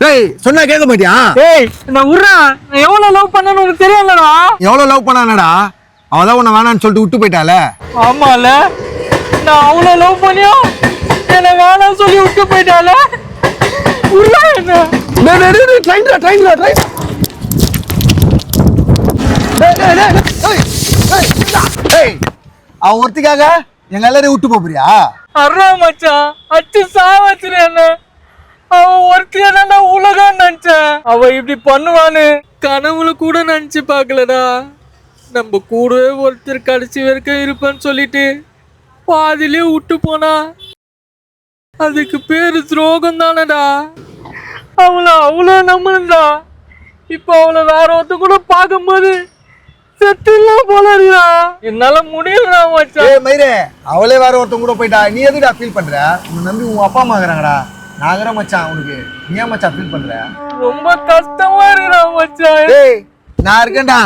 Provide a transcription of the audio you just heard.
டேய் சொன்னா கேட்க மாட்டியா? ஏய் நான் உர்றா, நான் எவ்வளவு லவ் பண்ணேன்னு உனக்கு தெரியலடா. எவ்வளவு லவ் பண்ணானடா? அவதான் உன்னை வேணான்னு சொல்லிட்டு விட்டு போயிட்டால. ஆமால, நான் அவ்வளவு லவ் பண்ணியா என்ன வேணாம் சொல்லி விட்டு போயிட்டால. உர்றா என்ன? அவ ஒருத்திக்காக எங்க எல்லாரையும் விட்டு போறியா? அர்றா மச்சான், அச்சு சாவச்சுல என்ன. அவ ஒருத்தியா தான்டா உலகம் நினைச்சேன். அவ இப்படி பண்ணுவான்னு கனவுல கூட நினைச்சு பாக்கலடா. நம்ம கூடவே ஒருத்தர் கடைசி வரைக்கும் இருப்பேன்னு சொல்லிட்டு பாதிலே விட்டு போனா அதுக்கு பேரு துரோகம் தானடா. அவளை அவ்வளோ நம்புறா. இப்ப அவளை வேற ஒருத்த கூட பார்க்கும்போது செத்துலாம் போல இருக்கா. என்னால முடியலடா மச்சான். ஏய் மயிரே, அவளே வேற ஒருத்தன் கூட போயிட்டா, நீ எதுடா ஃபீல் பண்ற? உன்னை நம்பி உன் அப்பா அம்மா இருக்கிறாங்கடா. நாகர மச்சான், உனக்கு நீ ஏன் மச்சான் ஃபீல் பண்ற? ரொம்ப கஷ்டமா இருக்குடா மச்சான். டேய் நான் இருக்கேன்டா.